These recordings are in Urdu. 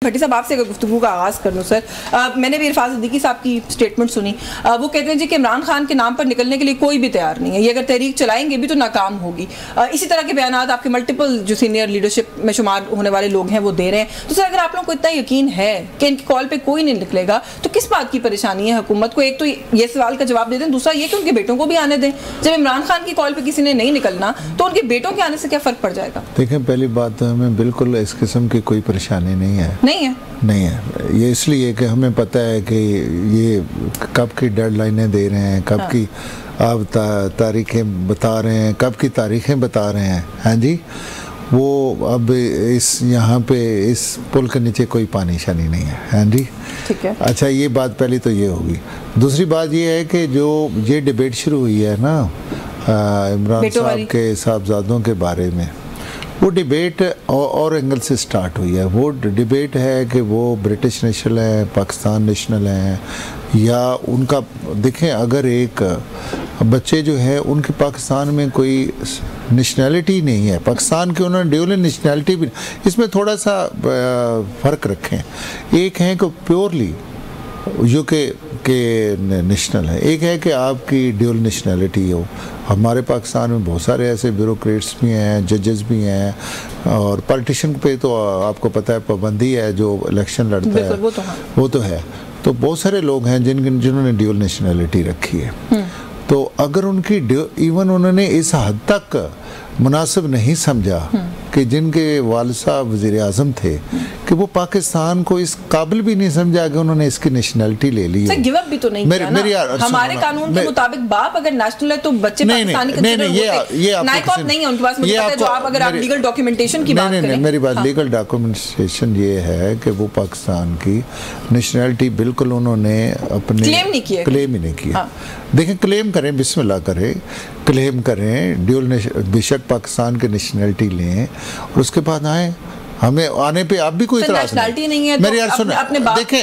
بھٹی صاحب آپ سے اگر گفتگو کا آغاز کر لوں سر، میں نے بھی عرفان صدیقی صاحب کی اسٹیٹمنٹ سنی، وہ کہتے ہیں جی کہ عمران خان کے نام پر نکلنے کے لیے کوئی بھی تیار نہیں ہے، یہ اگر تحریک چلائیں گے بھی تو ناکام ہوگی. اسی طرح کے بیانات آپ کے ملٹیپل جو سینئر لیڈرشپ میں شمار ہونے والے لوگ ہیں وہ دے رہے ہیں. تو سر اگر آپ لوگوں کو اتنا یقین ہے کہ ان کی کال پہ کوئی نہیں نکلے گا تو کس بات کی پریشانی ہے حکومت کو؟ ایک تو یہ سوال کا جواب دے دیں، دوسرا یہ کہ ان کے بیٹوں کو بھی آنے دیں. جب عمران خان کی کال پہ کسی نے نہیں نکلنا تو ان کے بیٹوں کے آنے سے کیا فرق پڑ جائے گا؟ دیکھیں پہلی بات تو ہمیں بالکل اس قسم کی کوئی پریشانی نہیں ہے. یہ اس لیے کہ ہمیں پتہ ہے کہ یہ کب کی ڈیڈ لائنیں دے رہے ہیں، کب کی آپ تاریخیں بتا رہے ہیں، کب کی تاریخیں بتا رہے ہیں. ہاں جی، وہ اب یہاں پہ اس پل کے نیچے کوئی پانی شانی نہیں ہے. ہاں جی ٹھیک ہے. اچھا یہ بات پہلی تو یہ ہوگی. دوسری بات یہ ہے کہ جو یہ ڈیبیٹ شروع ہوئی ہے نا عمران صاحب کے صاحبزادوں کے بارے میں، وہ ڈیبیٹ اور اینگل سے سٹارٹ ہوئی ہے. وہ ڈیبیٹ ہے کہ وہ برٹش نیشنل ہیں، پاکستان نیشنل ہیں، یا ان کا دیکھیں اگر ایک بچے جو ہے ان کے پاکستان میں کوئی نیشنلٹی نہیں ہے، پاکستان کے انہوں نے ڈیول نیشنلٹی بھی، اس میں تھوڑا سا فرق رکھیں. ایک ہے کہ پیورلی یو کے نیشنل ہے، ایک ہے کہ آپ کی ڈیول نیشنلٹی ہو. ہمارے پاکستان میں بہت سارے ایسے بیوروکریٹس بھی ہیں، ججز بھی ہیں، اور پالیٹیشین پہ تو آپ کو پتہ ہے پابندی ہے، جو الیکشن لڑتا ہے وہ تو ہے. تو بہت سارے لوگ ہیں جنہوں نے ڈیول نیشنلٹی رکھی ہے. تو اگر ان کی ایون انہوں نے اس حد تک مناسب نہیں سمجھا کہ جن کے والد صاحب وزیر اعظم تھے کہ وہ پاکستان کو اس قابل بھی نہیں سمجھا کہ انہوں نے اس کی نیشنلٹی لے لی. سر گیو اپ بھی تو نہیں کیا نا. ہمارے قانون کے مطابق باپ اگر نیشنل ہے تو بچے پاکستانی کنسیڈر ہوتے. نائک آپ نہیں ہے ان کے پاس، مجھے پتا ہے جو آپ اگر آپ لیگل ڈاکیومنٹیشن کی بات کریں. میری بات لیگل ڈاکیومنٹیشن یہ ہے کہ وہ پاکستان کی نیشنلٹی بالکل انہوں نے اپنے کلیم ہی نہیں کیا. دیکھیں کلیم کریں، بسم اللہ کریں، کلیم کریں، بے شک پاکستان کے نیشنلٹی لیں اور اس کے بعد آئیں. ہمیں آنے پہ آپ بھی کوئی اعتراض نہیں ہے. میری یار سنیں، دیکھیں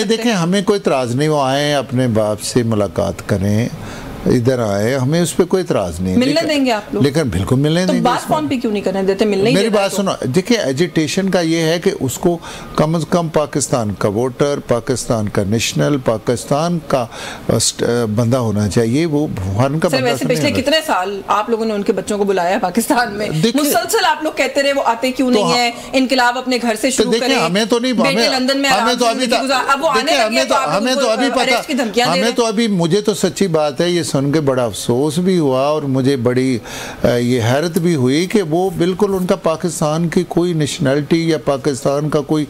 دیکھیں ہمیں کوئی اعتراض نہیں، وہ آئیں اپنے باپ سے ملاقات کریں، ادھر آئے، ہمیں اس پہ کوئی اعتراض نہیں. ملنے دیں گے آپ لوگ؟ لیکن بالکل ملنے دیں گے. تو بات فون پہ کیوں نہیں کرنے دیتے؟ ملنے ہی میری بات سنو، دیکھیں ایجیٹیشن کا یہ ہے کہ اس کو کم از کم پاکستان کا ووٹر، پاکستان کا نیشنل، پاکستان کا بندہ ہونا چاہیے. وہ بھوان کا بندہ. ویسے پچھلے کتنے سال آپ لوگوں نے ان کے بچوں کو بلایا پاکستان میں؟ مسلسل آپ لوگ کہتے رہے وہ آتے کیوں نہیں ہیں، انقلاب اپنے گھر سے شروع کریں. ہمیں تو نہیں، ہمیں تو ابھی مجھے تو سچی بات ہے یہ سن کے بڑا افسوس بھی ہوا اور مجھے بڑی یہ حیرت بھی ہوئی کہ وہ بالکل ان کا پاکستان کی کوئی نیشنلٹی یا پاکستان کا کوئی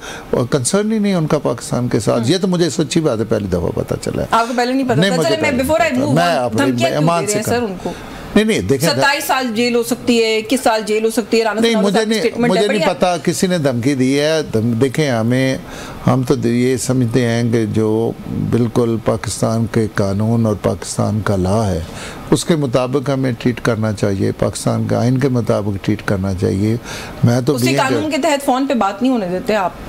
کنسرن ہی نہیں ان کا پاکستان کے ساتھ. یہ تو مجھے سچی بات ہے پہلی دفعہ پتہ چلا ہے. آپ کو پہلے نہیں پتا تھا؟ میں بیفور آئی موو دھمکیاں کیوں دے رہے ہیں سر ان کو؟ نہیں دیکھیں 27 سال جیل ہو سکتی ہے، 21 سال جیل ہو سکتی ہے. نہیں مجھے نہیں پتا کسی نے دھمکی دی ہے. دیکھیں ہم تو یہ سمجھتے ہیں کہ جو بالکل پاکستان کے قانون اور پاکستان کا لا ہے اس کے مطابق ہمیں ٹریٹ کرنا چاہیے، پاکستان کے آئین کے مطابق ٹریٹ کرنا چاہیے. میں تو اسی قانون کے تحت فون پہ بات نہیں ہونے دیتے آپ؟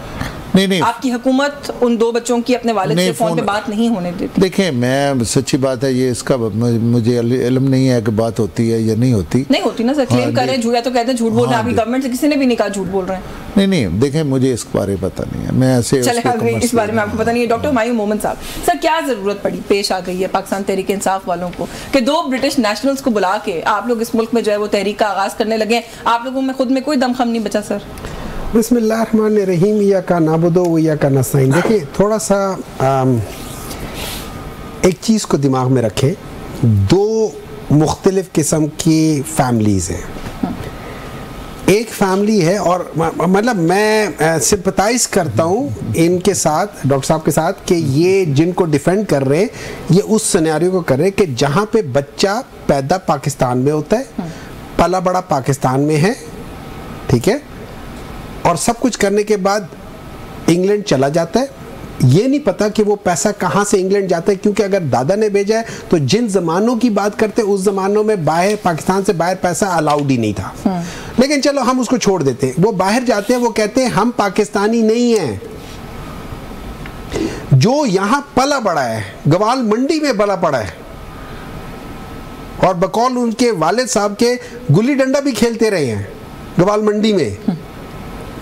نہیں، آپ کی حکومت ان دو بچوں کی اپنے والد سے فون پہ بات نہیں ہونے دیتی؟ دیکھیں میں سچی بات ہے یہ اس کا مجھے علم نہیں ہے کہ بات ہوتی ہے یا نہیں ہوتی. نہیں ہوتی نا سر، کلیم کر رہے ہیں جھوٹا تو کہتے ہیں جھوٹ بول رہے ہیں. آپ کی گورنمنٹ سے کسی نے بھی نہیں کہا جھوٹ بول رہے ہیں. نہیں دیکھیں مجھے اس بارے پتہ نہیں ہے. میں ایسے اس بارے میں آپ کو پتہ نہیں ہے. ڈاکٹر ہمایوں مومن صاحب، سر کیا ضرورت پڑی، پیش آ گئی ہے پاکستان تحریک انصاف والوں کو کہ دو برٹش نیشنلز کو بلا کے آپ لوگ اس ملک میں جو ہے وہ تحریک کا آغاز کرنے لگے؟ آپ لوگوں میں خود میں کوئی دم خم نہیں بچا سر؟ بسم اللہ الرحمن الرحیم. ایاک نعبد و ایاک نستعین. دیکھیں تھوڑا سا ایک چیز کو دماغ میں رکھیں، دو مختلف قسم کی فیملیز ہیں. ایک فیملی ہے اور مطلب میں سمپتائز کرتا ہوں ان کے ساتھ، ڈاکٹر صاحب کے ساتھ، کہ یہ جن کو ڈیفینڈ کر رہے ہیں یہ اس سینیریو کو کر رہے ہیں کہ جہاں پہ بچہ پیدا پاکستان میں ہوتا ہے، پلا بڑا پاکستان میں ہے، ٹھیک ہے، اور سب کچھ کرنے کے بعد انگلینڈ چلا جاتا ہے. یہ نہیں پتا کہ وہ پیسہ کہاں سے انگلینڈ جاتا ہے، کیونکہ اگر دادا نے بھیجا ہے تو جن زمانوں کی بات کرتے اس زمانوں میں باہر پاکستان سے باہر پیسہ الاؤڈ ہی نہیں تھا. لیکن چلو ہم اس کو چھوڑ دیتے ہیں. وہ باہر جاتے ہیں، وہ کہتے ہیں ہم پاکستانی نہیں ہیں. جو یہاں پلا بڑا ہے، گوال منڈی میں پلا پڑا ہے اور بقول ان کے والد صاحب کے گلی ڈنڈا بھی کھیلتے رہے ہیں گوال منڈی میں،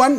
1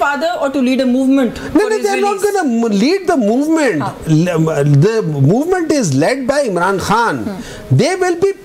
father or to lead a movement? No, they are not going to lead the movement. The movement is led by Imran Khan. They will be